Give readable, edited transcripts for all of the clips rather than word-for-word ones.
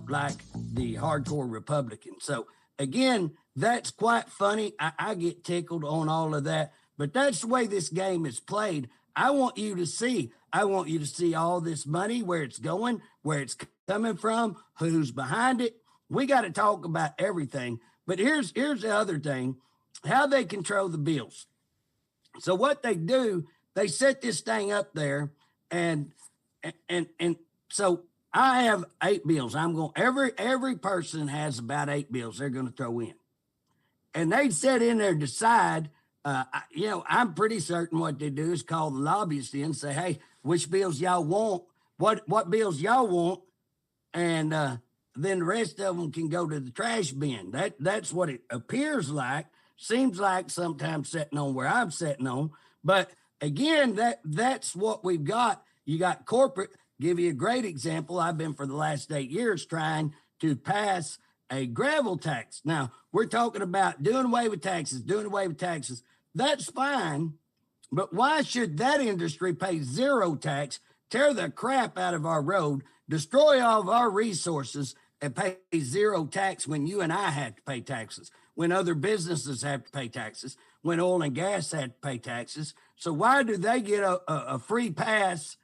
like the hardcore Republicans. So again, that's quite funny. I get tickled on all of that, but that's the way this game is played. I want you to see all this money, where it's going, where it's coming from, who's behind it. We got to talk about everything. But here's the other thing, how they control the bills. So what they do, they set this thing up there, and so I have 8 bills. I'm going, every person has about 8 bills they're going to throw in. And they set in there, decide, I'm pretty certain what they do is call the lobbyists in and say, hey, which bills y'all want? What bills y'all want? And then the rest of them can go to the trash bin. That's what it appears like. Seems like sometimes sitting on where I'm sitting on. But again, that's what we've got. You got corporate. Give you a great example. I've been for the last 8 years trying to pass a gravel tax. Now, we're talking about doing away with taxes. That's fine. But why should that industry pay 0 tax, tear the crap out of our road, destroy all of our resources, and pay 0 tax when you and I have to pay taxes, when other businesses have to pay taxes, when oil and gas have to pay taxes? So why do they get a free pass?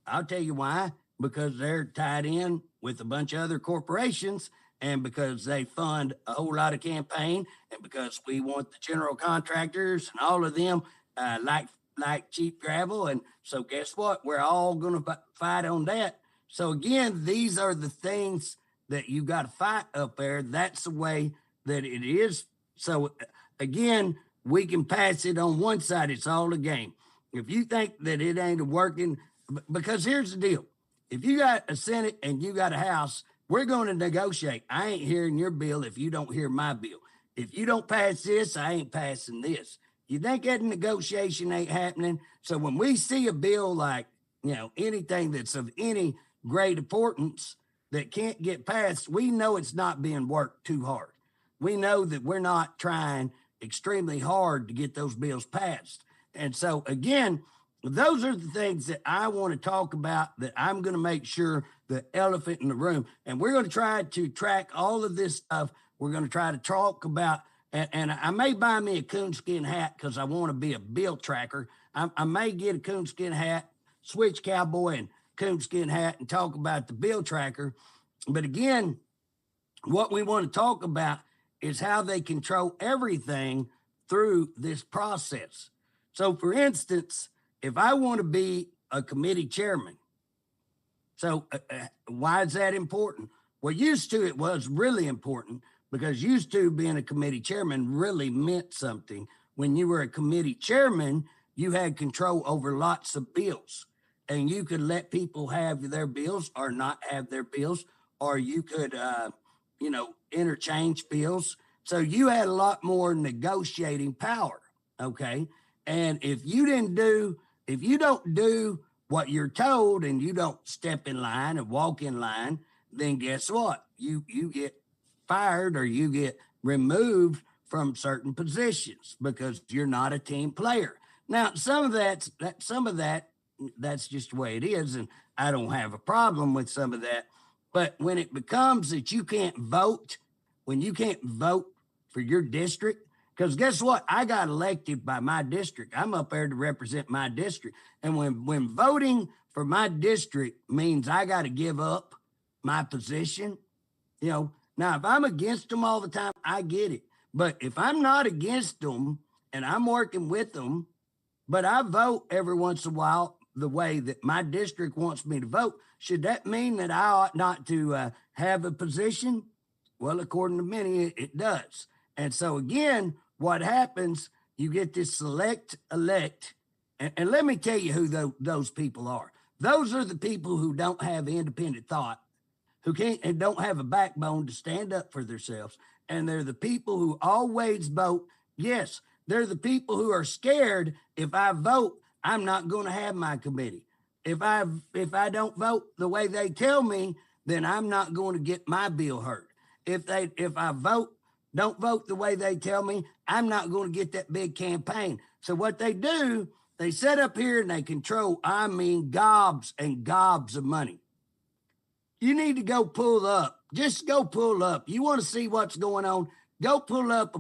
I'll tell you why. Because they're tied in with a bunch of other corporations, and because they fund a whole lot of campaign, and because we want the general contractors and all of them like cheap gravel. And so guess what? We're all going to fight on that. So again, these are the things that you got to fight up there. That's the way that it is. So again, we can pass it on one side. It's all a game. If you think that it ain't working, because here's the deal. If you got a Senate and you got a House, we're going to negotiate. I ain't hearing your bill if you don't hear my bill. If you don't pass this, I ain't passing this. You think that negotiation ain't happening? So when we see a bill like, anything that's of any great importance that can't get passed, we know it's not being worked too hard. We know that we're not trying extremely hard to get those bills passed. And so, again, those are the things that I want to talk about, that I'm going to make sure the elephant in the room. And we're going to try to track all of this stuff. We're going to try to talk about, and I may buy me a coonskin hat because I want to be a bill tracker. I may get a coonskin hat, switch cowboy and coonskin hat, and talk about the bill tracker. But again, what we want to talk about is how they control everything through this process. So, for instance, if I want to be a committee chairman, so why is that important? Well, used to it was really important, because used to being a committee chairman really meant something. When you were a committee chairman, you had control over lots of bills, and you could let people have their bills or not have their bills, or you could, interchange bills. So you had a lot more negotiating power. Okay. And if you don't do what you're told, and you don't step in line and walk in line, then guess what? You get fired, or you get removed from certain positions because you're not a team player. Now, some of that's just the way it is, and I don't have a problem with some of that. But when it becomes that you can't vote, when you can't vote for your district, because guess what? I got elected by my district. I'm up there to represent my district. And when voting for my district means I got to give up my position, now if I'm against them all the time, I get it. But if I'm not against them and I'm working with them, but I vote every once in a while the way that my district wants me to vote, should that mean that I ought not to have a position? Well, according to many, it does. And so again, what happens, you get this select elect, and let me tell you who those people are. Those are the people who don't have independent thought, who can't and don't have a backbone to stand up for themselves. And they're the people who always vote. Yes, they're the people who are scared. If I vote, I'm not going to have my committee. If I don't vote the way they tell me, then I'm not going to get my bill heard. If I don't vote the way they tell me, I'm not going to get that big campaign. So what they do, they set up here and they control, gobs and gobs of money. You need to go pull up Just go pull up. You want to see what's going on? Go pull up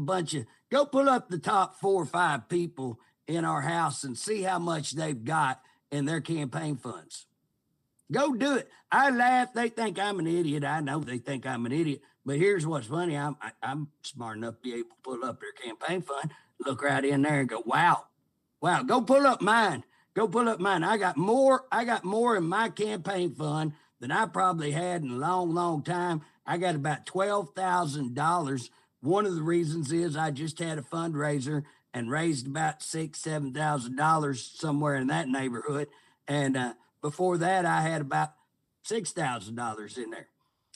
go pull up the top 4 or 5 people in our house and see how much they've got in their campaign funds. Go do it. I laugh. They think I'm an idiot. I know they think I'm an idiot. But here's what's funny. I'm smart enough to be able to pull up their campaign fund, look right in there and go, wow. Go pull up mine. Go pull up mine. I got more in my campaign fund than I probably had in a long, long time. I got about $12,000. One of the reasons is I just had a fundraiser and raised about $6,000, $7,000 somewhere in that neighborhood. And before that, I had about $6,000 in there.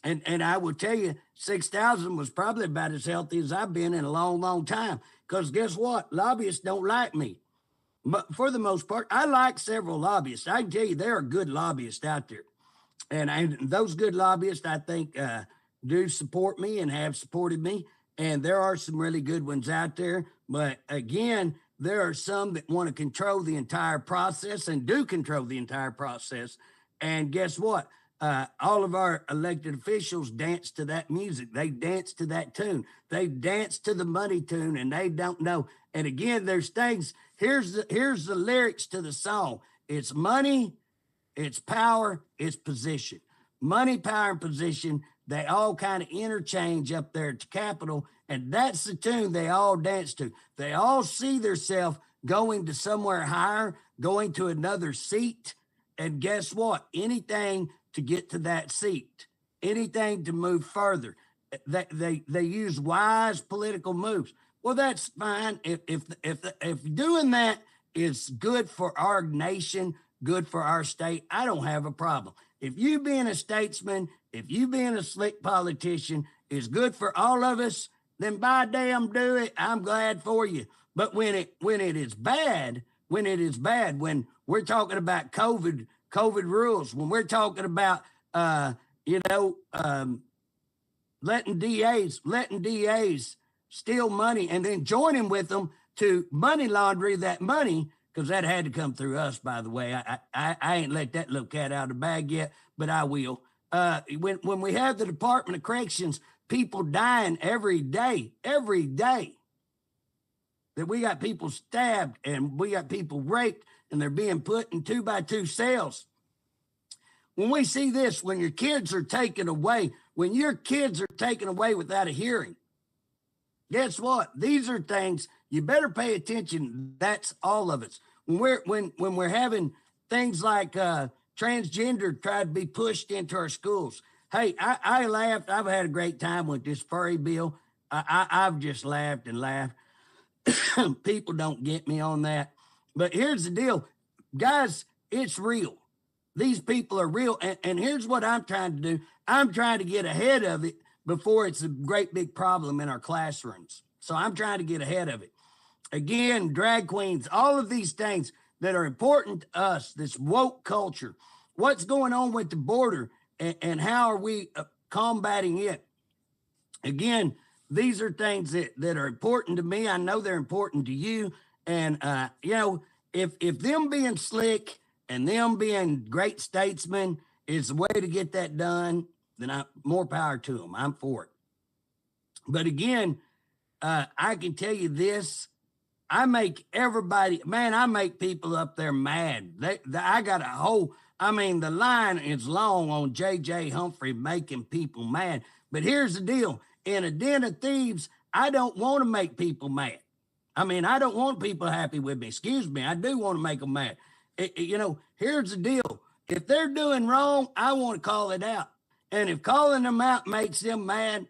And I will tell you, 6,000 was probably about as healthy as I've been in a long, long time. Because guess what? Lobbyists don't like me. But for the most part, I like several lobbyists. I can tell you there are good lobbyists out there. And those good lobbyists, I think, do support me and have supported me. And there are some really good ones out there. But again, there are some that want to control the entire process and do control the entire process. And guess what? All of our elected officials dance to that music. They dance to that tune. They dance to the money tune, and they don't know. And again, there's things. Here's the lyrics to the song. It's money, it's power, it's position. Money, power, and position. They all kind of interchange up there at the Capitol, and that's the tune they all dance to. They all see themselves going to somewhere higher, going to another seat. And guess what? Anything to get to that seat, anything to move further. They use wise political moves. Well, that's fine. If doing that is good for our nation, good for our state, I don't have a problem. If you being a statesman, if you being a slick politician is good for all of us, then by damn do it. I'm glad for you. But when it is bad, when we're talking about COVID rules, when we're talking about letting DAs steal money and then joining with them to money laundry that money, because that had to come through us, by the way. I ain't let that little cat out of the bag yet, but I will. When we have the Department of Corrections, people dying every day, that we got people stabbed and we got people raped and they're being put in 2x2 cells. When we see this, when your kids are taken away, without a hearing, guess what? These are things you better pay attention. That's all of us. When we're having things like transgender try to be pushed into our schools. Hey, I laughed. I've had a great time with this furry bill. I've just laughed and laughed. People don't get me on that. But here's the deal, guys, it's real. These people are real. And here's what I'm trying to do. I'm trying to get ahead of it before it's a great big problem in our classrooms. So I'm trying to get ahead of it. Again, drag queens, all of these things that are important to us, this woke culture, what's going on with the border and how are we combating it? Again, these are things that are important to me. I know they're important to you. And, if them being slick and them being great statesmen is the way to get that done, then more power to them. I'm for it. But again, I can tell you this. I make people up there mad. I got the line is long on J.J. Humphrey making people mad. But here's the deal. In a den of thieves, I don't want to make people mad. I don't want people happy with me. Excuse me. I do want to make them mad. Here's the deal. If they're doing wrong, I want to call it out. And if calling them out makes them mad,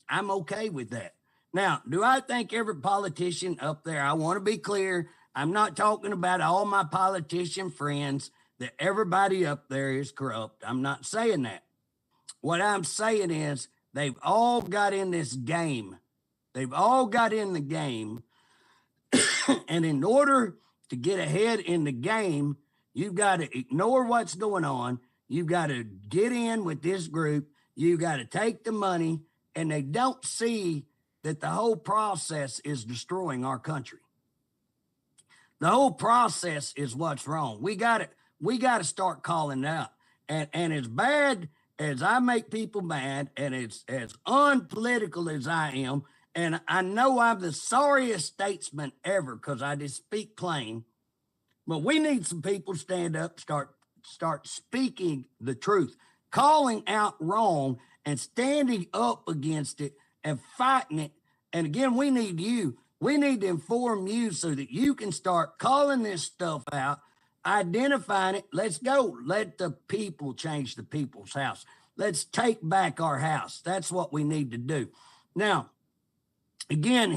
I'm okay with that. Now, do I think every politician up there, I want to be clear, I'm not talking about all my politician friends, that everybody up there is corrupt. I'm not saying that. What I'm saying is they've all got in this game. They've all got in the game. And in order to get ahead in the game, you've got to ignore what's going on. You've got to get in with this group. You've got to take the money, and they don't see that the whole process is destroying our country. The whole process is what's wrong. We got to start calling it out. And as bad as I make people mad and as unpolitical as I am, and I know I'm the sorriest statesman ever because I just speak plain, but we need some people stand up, start speaking the truth, calling out wrong and standing up against it and fighting it. And again, we need you. We need to inform you so that you can start calling this stuff out, identifying it. Let's go. Let the people change the people's house. Let's take back our house. That's what we need to do. Now, again,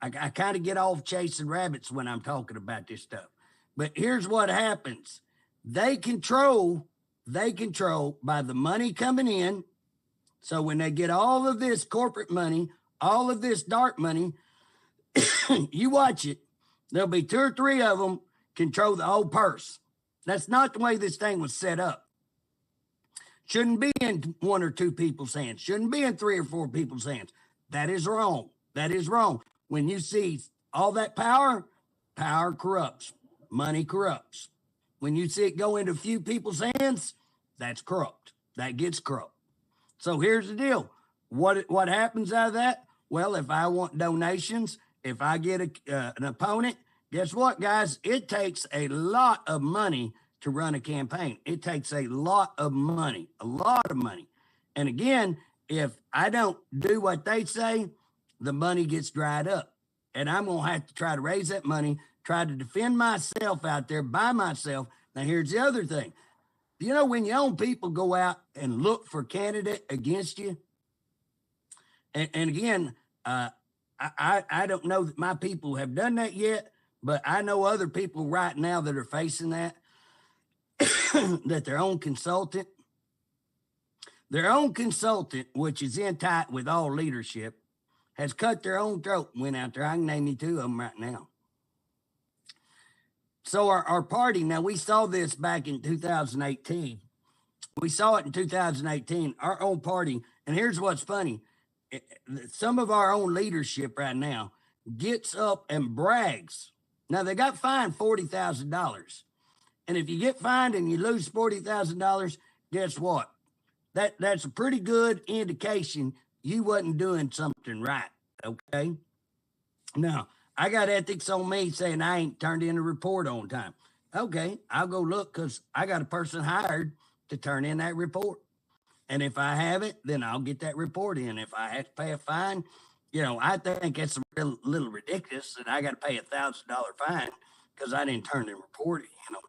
I kind of get off chasing rabbits when I'm talking about this stuff. But here's what happens. They control by the money coming in. So when they get all of this corporate money, all of this dark money, you watch it. There'll be 2 or 3 of them control the whole purse. That's not the way this thing was set up. Shouldn't be in 1 or 2 people's hands. Shouldn't be in 3 or 4 people's hands. That is wrong. That is wrong. When you see all that power, power corrupts. Money corrupts. When you see it go into a few people's hands, that's corrupt. That gets corrupt. So here's the deal. What happens out of that? Well, if I want donations, if I get an opponent, guess what, guys? It takes a lot of money to run a campaign. It takes a lot of money, And again, if I don't do what they say, the money gets dried up. And I'm going to have to try to raise that money, try to defend myself out there by myself. Now, here's the other thing. You know, when your own people go out and look for candidate against you, and again, I don't know that my people have done that yet, but I know other people right now that are facing that, that their own consultant, which is in tight with all leadership, has cut their own throat and went out there. I can name you 2 of them right now. So our party, now we saw this back in 2018. We saw it in 2018, our own party. And here's what's funny. Some of our own leadership right now gets up and brags. Now they got fined $40,000. And if you get fined and you lose $40,000, guess what? That's a pretty good indication you wasn't doing something right, okay? Now, I got ethics on me saying I ain't turned in a report on time. Okay, I'll go look because I got a person hired to turn in that report. And if I have it, then I'll get that report in. If I have to pay a fine, I think that's a little ridiculous that I got to pay $1,000 fine because I didn't turn the report in on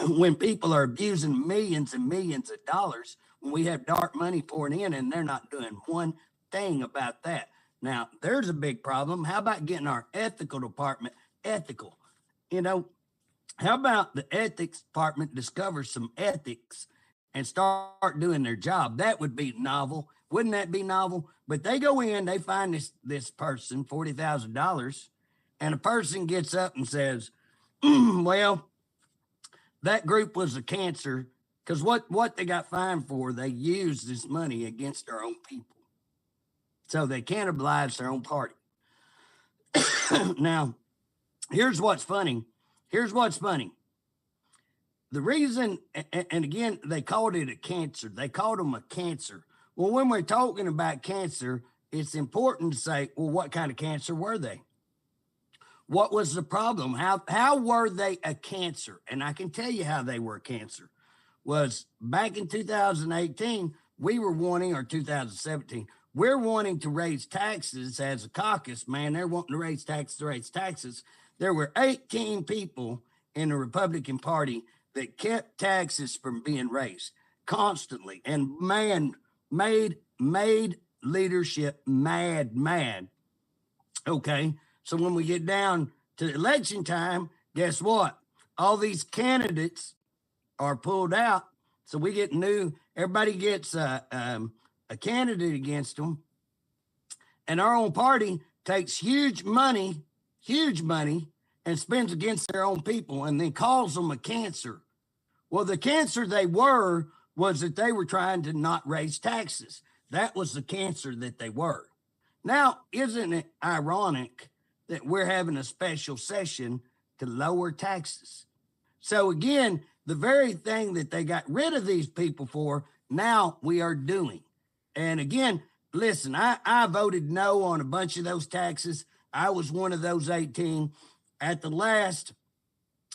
time. When people are abusing millions and millions of dollars, when we have dark money pouring in and they're not doing one thing about that. Now, there's a big problem. How about getting our ethical department ethical? How about the ethics department discover some ethics and start doing their job? That would be novel. Wouldn't that be novel? But they go in, they find this person, $40,000, and a person gets up and says, well, that group was a cancer because what they got fined for, they used this money against their own people. So they cannibalize their own party. Now, here's what's funny. The reason, and again, they called it a cancer. They called them a cancer. Well, when we're talking about cancer, it's important to say, well, what kind of cancer were they? What was the problem? How were they a cancer? And I can tell you how they were a cancer. Was back in 2018, we were wanting, or 2017, we're wanting to raise taxes as a caucus, man. They're wanting to raise taxes. There were 18 people in the Republican Party that kept taxes from being raised constantly. And man, made leadership mad. Okay, so when we get down to election time, guess what? All these candidates are pulled out. So we get everybody gets a candidate against them, and our own party takes huge money and spends against their own people and then calls them a cancer. Well, the cancer they were was that they were trying to not raise taxes. That was the cancer that they were. Now, isn't it ironic that we're having a special session to lower taxes? So again, the very thing that they got rid of these people for, now we are doing. And again, listen, I voted no on a bunch of those taxes. I was one of those 18. At the last,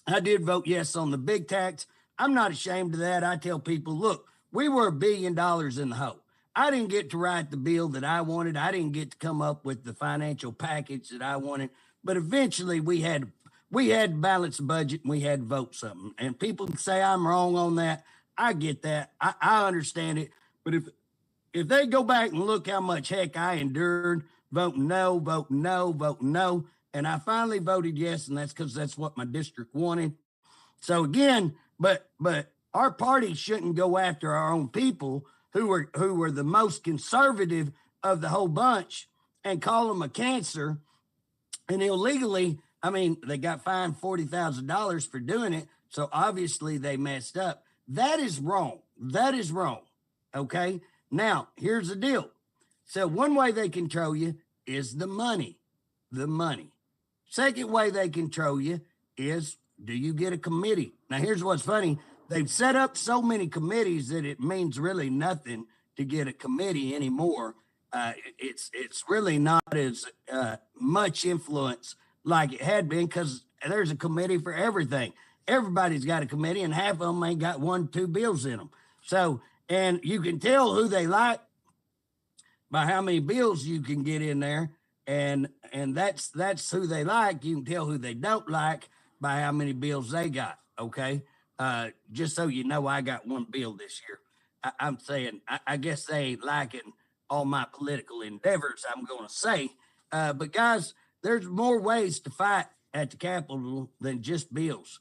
I did vote yes on the big tax. I'm not ashamed of that. I tell people, look, we were $1 billion in the hole. I didn't get to write the bill that I wanted. I didn't get to come up with the financial package that I wanted. But eventually we had to balance the budget and we had to vote something. And people say I'm wrong on that. I get that. I understand it. But if they go back and look how much heck I endured, voting no, voting no, voting no, and I finally voted yes, and that's because that's what my district wanted. So again, but our party shouldn't go after our own people who were the most conservative of the whole bunch and call them a cancer. And illegally, I mean, they got fined $40,000 for doing it. So obviously they messed up. That is wrong. That is wrong. Okay. Now, here's the deal. So one way they control you is the money. The money. Second way they control you is, do you get a committee? Now, here's what's funny. They've set up so many committees that it means really nothing to get a committee anymore. It's really not as much influence like it had been, because there's a committee for everything. Everybody's got a committee, and half of them ain't got 1, 2 bills in them. So, and you can tell who they like by how many bills you can get in there, and that's who they like. You can tell who they don't like by how many bills they got. Okay. Just so you know, I got 1 bill this year. I'm saying, I guess they ain't liking all my political endeavors, I'm going to say. But guys, there's more ways to fight at the Capitol than just bills.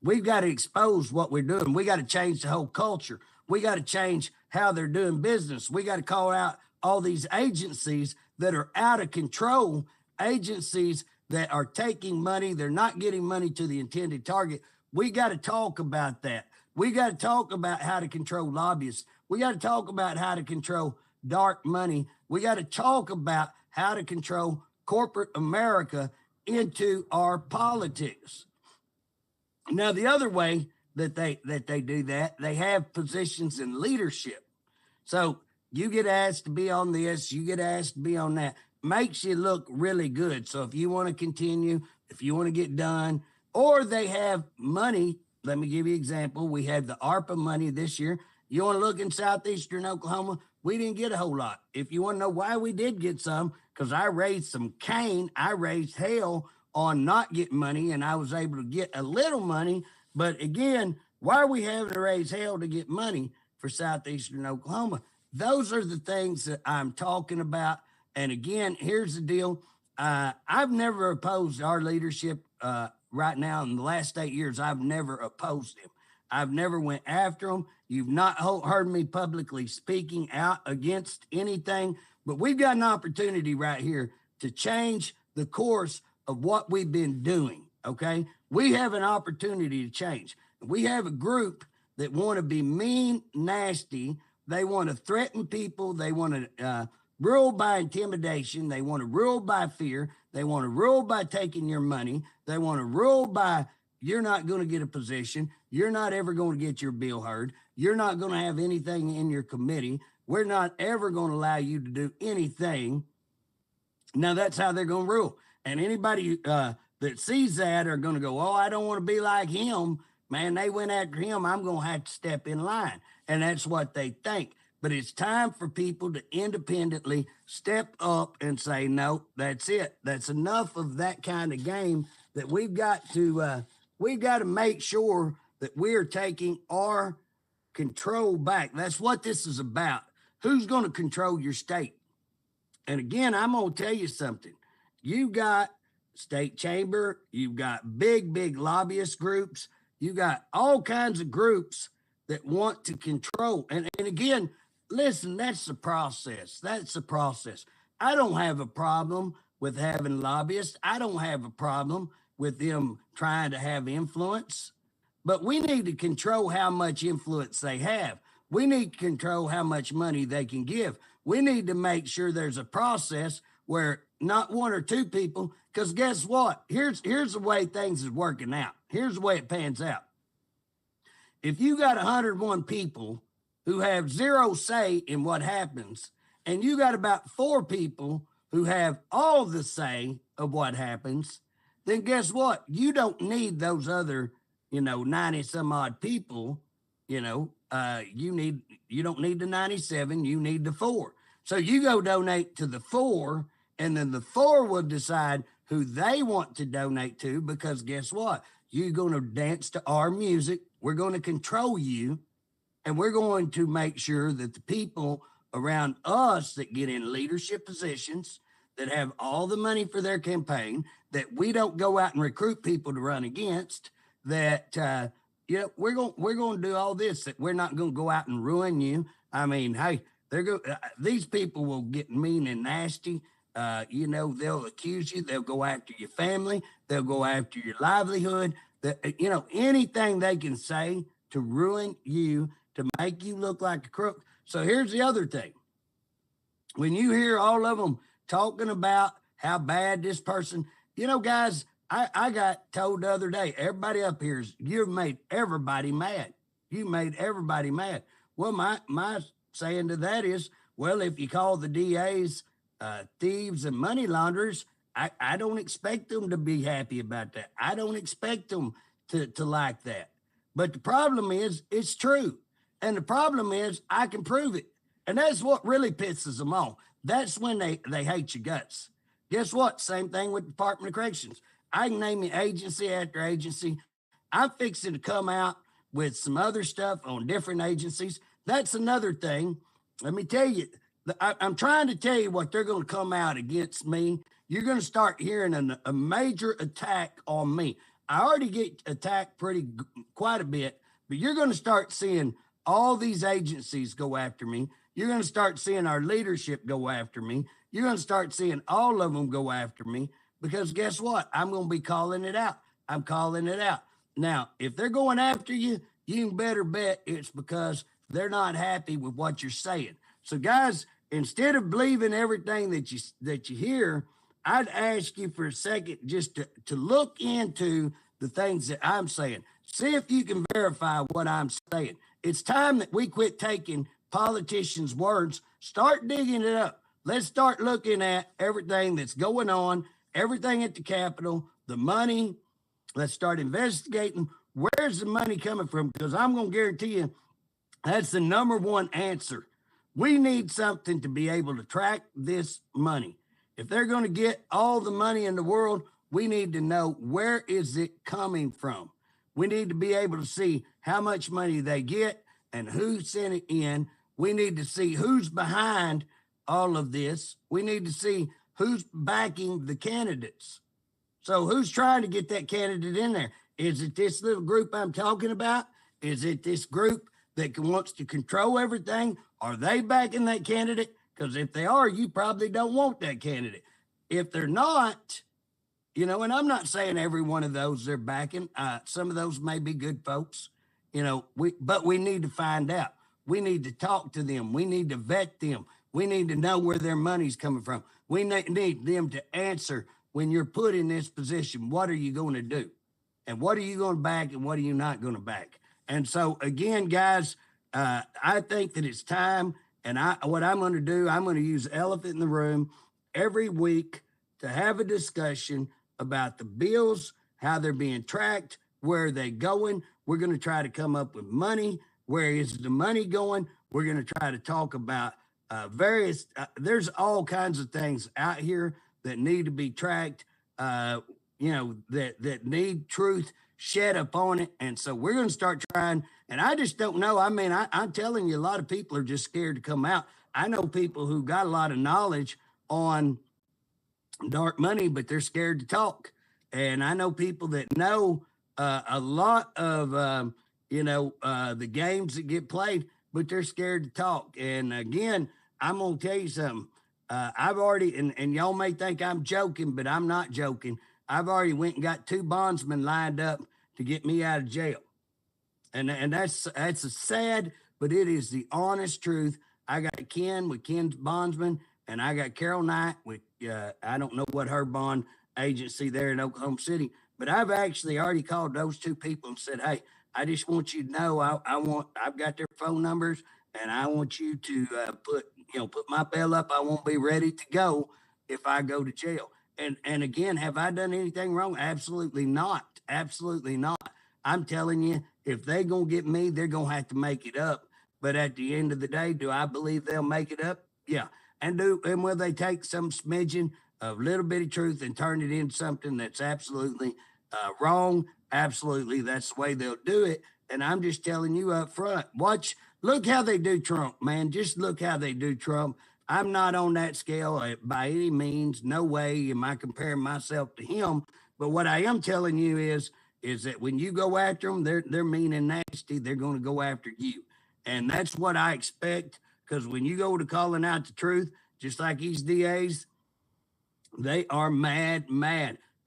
We've got to expose what we're doing. We got to change the whole culture. We got to change how they're doing business. We got to call out all these agencies that are out of control, agencies that are taking money. They're not getting money to the intended target. We got to talk about that. We got to talk about how to control lobbyists. We got to talk about how to control dark money. We got to talk about how to control corporate America into our politics. Now, the other way that they do that, they have positions in leadership. So you get asked to be on this, you get asked to be on that. Makes you look really good. So if you want to continue, if you want to get done, or they have money. Let me give you an example. We had the ARPA money this year. You want to look in southeastern Oklahoma? We didn't get a whole lot. If you want to know why we did get some, because I raised some cane, I raised hell on not getting money, and I was able to get a little money. But again, why are we having to raise hell to get money for southeastern Oklahoma? Those are the things that I'm talking about. And again, here's the deal. I've never opposed our leadership right now. In the last 8 years, I've never opposed him. I've never went after him. You've not heard me publicly speaking out against anything, but we've got an opportunity right here to change the course of what we've been doing, okay? We have an opportunity to change. We have a group that want to be mean, nasty. They want to threaten people. They want to rule by intimidation. They want to rule by fear. They want to rule by taking your money. They want to rule by, you're not going to get a position. You're not ever going to get your bill heard. You're not going to have anything in your committee. We're not ever going to allow you to do anything. Now, that's how they're going to rule. And anybody that sees that are going to go, oh, I don't want to be like him. Man, they went after him. I'm going to have to step in line. And that's what they think. But it's time for people to independently step up and say, no, that's it. That's enough of that kind of game. That we've got to make sure that we're taking our control back. That's what this is about. Who's going to control your state? And again, I'm going to tell you something. You've got state chamber, you've got big lobbyist groups, you got all kinds of groups that want to control. And again, listen, that's the process. That's the process. I don't have a problem with having lobbyists. I don't have a problem with them trying to have influence, but we need to control how much influence they have. We need to control how much money they can give. We need to make sure there's a process where not 1 or 2 people, because guess what? Here's the way things is working out. Here's the way it pans out. If you got 101 people who have zero say in what happens, and you got about 4 people who have all the say of what happens, then guess what? You don't need those other, 90 some odd people. You don't need the 97, you need the 4. So you go donate to the 4, and then the 4 will decide who they want to donate to, because guess what? You're going to dance to our music. We're going to control you, and we're going to make sure that the people around us that get in leadership positions, that have all the money for their campaign, that we don't go out and recruit people to run against, that we're going to do all this, that we're not going to go out and ruin you. I mean, hey, these people will get mean and nasty. They'll accuse you. They'll go after your family. They'll go after your livelihood. Anything they can say to ruin you, to make you look like a crook. So here's the other thing. When you hear all of them talking about how bad this person, guys, I got told the other day, everybody up here, you've made everybody mad. You made everybody mad. Well, my saying to that is, well, if you call the DAs thieves and money launderers, I don't expect them to be happy about that. I don't expect them to like that. But the problem is, it's true. And the problem is, I can prove it. And that's what really pisses them off. That's when they hate your guts. Guess what? Same thing with the Department of Corrections. I can name you agency after agency. I'm fixing to come out with some other stuff on different agencies. That's another thing. Let me tell you, I'm trying to tell you what they're going to come out against me. You're going to start hearing a major attack on me. I already get attacked quite a bit, but you're going to start seeing all these agencies go after me. You're going to start seeing our leadership go after me. You're going to start seeing all of them go after me, because guess what? I'm going to be calling it out. I'm calling it out. Now, if they're going after you, you can better bet it's because they're not happy with what you're saying. So guys, instead of believing everything that you hear, I'd ask you for a second just to look into the things that I'm saying. See if you can verify what I'm saying. It's time that we quit taking politicians' words, start digging it up. Let's start looking at everything that's going on, everything at the Capitol, the money. Let's start investigating where's the money coming from, because I'm going to guarantee you that's the number one answer. We need something to be able to track this money. If they're going to get all the money in the world, we need to know where is it coming from. We need to be able to see how much money they get and who sent it in. We need to see who's behind all of this. We need to see who's backing the candidates. So who's trying to get that candidate in there? Is it this little group I'm talking about? Is it this group that wants to control everything? Are they backing that candidate? Because if they are, you probably don't want that candidate. If they're not, and I'm not saying every one of those they're backing. Some of those may be good folks, but we need to find out. We need to talk to them. We need to vet them. We need to know where their money's coming from. We need them to answer when you're put in this position. What are you going to do? And what are you going to back and what are you not going to back? And so, again, guys, I think that it's time. And what I'm going to do, I'm going to use elephant in the room every week to have a discussion about the bills, how they're being tracked, where are they going. We're going to try to come up with money. Where is the money going? We're going to try to talk about there's all kinds of things out here that need to be tracked, that need truth shed upon it. And so we're going to start trying. And I just don't know. I mean, I'm telling you, a lot of people are just scared to come out. I know people who got a lot of knowledge on dark money, but they're scared to talk. And I know people that know a lot of, the games that get played, but they're scared to talk. And again, I'm going to tell you something. I've already, and y'all may think I'm joking, but I'm not joking. I've already went and got 2 bondsmen lined up to get me out of jail. And that's a sad, but it is the honest truth. I got Ken with Ken's bondsman, and I got Carol Knight with, I don't know what her bond agency there in Oklahoma City, but I've actually already called those 2 people and said, hey, I just want you to know I've got their phone numbers, and I want you to put my bail up. I won't be ready to go if I go to jail. And again, have I done anything wrong? Absolutely not. Absolutely not. I'm telling you, if they gonna get me, they're gonna have to make it up. But at the end of the day, do I believe they'll make it up? Yeah. And will they take some smidgen of little bitty truth and turn it into something that's absolutely wrong? Absolutely, that's the way they'll do it. And I'm just telling you up front. Look how they do Trump, man. Just look how they do Trump. I'm not on that scale by any means. No way am I comparing myself to him. But what I am telling you is that when you go after them, they're mean and nasty. They're going to go after you, and that's what I expect. Because when you go to calling out the truth, just like these DAs, they are mad.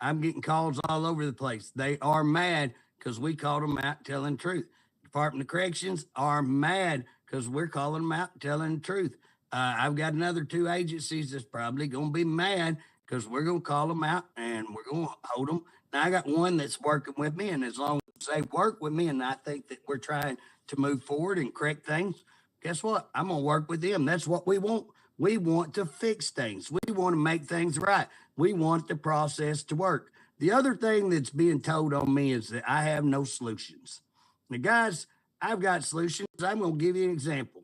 I'm getting calls all over the place. They are mad because we called them out telling the truth. Department of Corrections are mad because we're calling them out telling the truth. I've got another 2 agencies that's probably going to be mad because we're going to call them out and we're going to hold them. Now, I got one that's working with me, and as long as they work with me and I think that we're trying to move forward and correct things, guess what? I'm going to work with them. That's what we want. We want to fix things. We want to make things right. We want the process to work. The other thing that's being told on me is that I have no solutions. Now, guys, I've got solutions. I'm going to give you an example.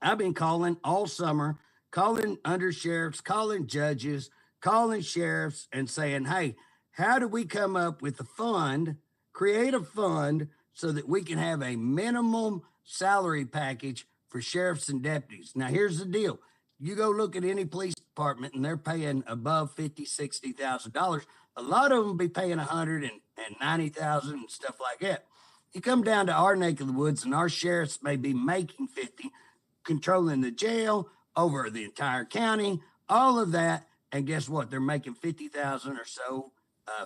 I've been calling all summer, calling undersheriffs, calling judges, calling sheriffs, and saying, hey, how do we come up with a fund, create a fund so that we can have a minimum salary package for sheriffs and deputies? Now, here's the deal. You go look at any police department and they're paying above $50,000, $60,000. A lot of them be paying $190,000 and stuff like that. You come down to our neck of the woods and our sheriffs may be making 50, controlling the jail over the entire county, all of that. And guess what? They're making 50,000 or so,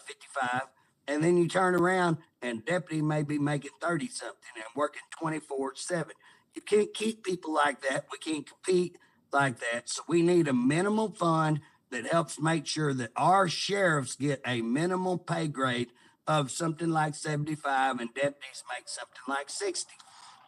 55. And then you turn around and deputy may be making 30 something and working 24/7. You can't keep people like that. We can't compete like that. So we need a minimum fund that helps make sure that our sheriffs get a minimum pay grade of something like 75 and deputies make something like 60.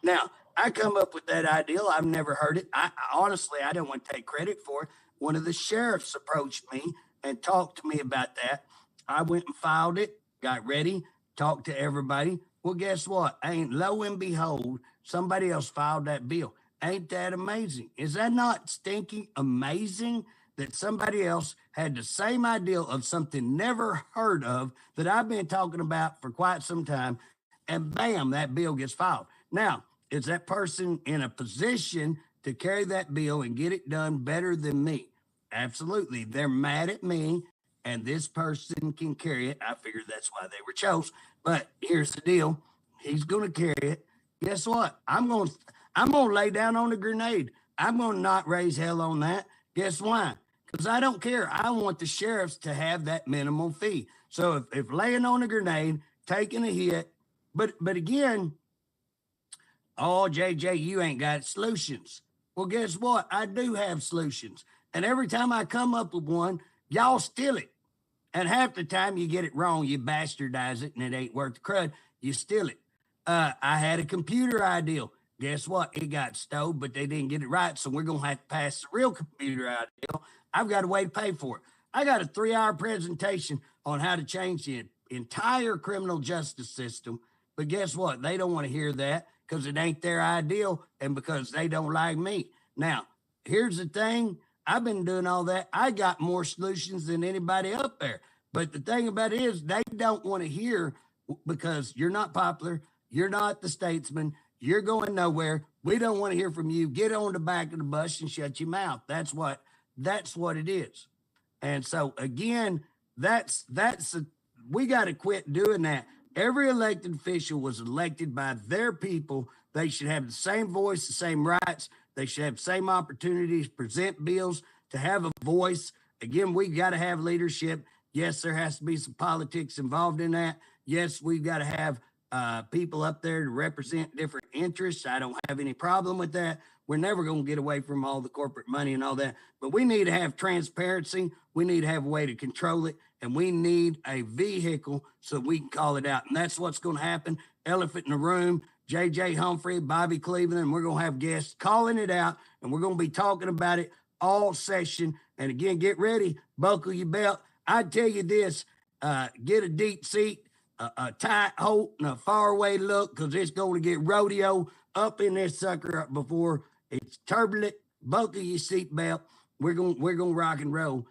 Now, I come up with that ideal. I've never heard it. Honestly, I don't want to take credit for it. One of the sheriffs approached me and talked to me about that. I went and filed it, got ready, talked to everybody. Well, guess what? Lo and behold, somebody else filed that bill. Ain't that amazing? Is that not stinking amazing that somebody else had the same idea of something never heard of that I've been talking about for quite some time, and bam, that bill gets filed. Now, is that person in a position to carry that bill and get it done better than me? Absolutely. They're mad at me, and this person can carry it. I figured that's why they were chose. But here's the deal. He's going to carry it. Guess what? I'm going to lay down on a grenade. I'm going to not raise hell on that. Guess why? Because I don't care. I want the sheriffs to have that minimum fee. So if laying on a grenade, taking a hit, but again, oh, JJ, you ain't got solutions. Well, guess what? I do have solutions. And every time I come up with one, y'all steal it. And half the time you get it wrong, you bastardize it, and it ain't worth the crud. You steal it. I had a computer ideal. Guess what? It got stole, but they didn't get it right. So we're going to have to pass the real computer ideal. I've got a way to pay for it. I got a 3-hour presentation on how to change the entire criminal justice system. But guess what? They don't want to hear that because it ain't their ideal and because they don't like me. Now, here's the thing. I've been doing all that. I got more solutions than anybody up there. But the thing about it is they don't want to hear because you're not popular. You're not the statesman. You're going nowhere. We don't want to hear from you. Get on the back of the bus and shut your mouth. That's what it is. And so again, we got to quit doing that. Every elected official was elected by their people. They should have the same voice, the same rights. They should have the same opportunities, present bills, to have a voice. Again, we got to have leadership. Yes, there has to be some politics involved in that. Yes, we've got to have people up there to represent different interests. I don't have any problem with that. We're never going to get away from all the corporate money and all that, but we need to have transparency. We need to have a way to control it, and we need a vehicle so we can call it out. And that's what's going to happen. Elephant in the room, JJ Humphrey, Bobby Cleveland, and we're going to have guests calling it out, and we're going to be talking about it all session. And again, get ready, buckle your belt. I tell you this, get a deep seat, a tight hold, and a faraway look, because it's going to get rodeo up in this sucker before it's turbulent. Buckle your seatbelt. We're gonna rock and roll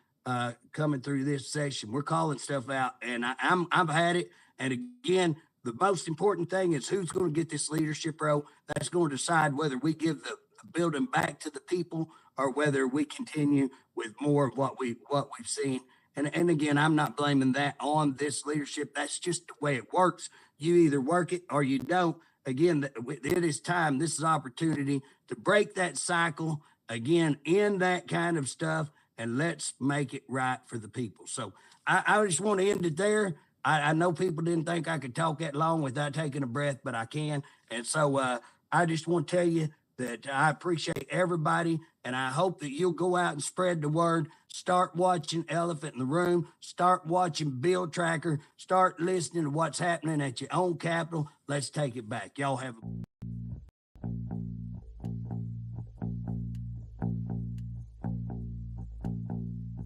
coming through this session. We're calling stuff out, and I've had it. And again, the most important thing is who's going to get this leadership role. That's going to decide whether we give the building back to the people or whether we continue with more of what we've seen. And again, I'm not blaming that on this leadership. That's just the way it works. You either work it or you don't. Again, it is time. This is opportunity to break that cycle again in that kind of stuff, and let's make it right for the people. So I just want to end it there. I know people didn't think I could talk that long without taking a breath, but I can. And so I just want to tell you that I appreciate everybody, and I hope that you'll go out and spread the word. Start watching Elephant in the Room. Start watching Bill Tracker. Start listening to what's happening at your own Capitol. Let's take it back. Y'all have a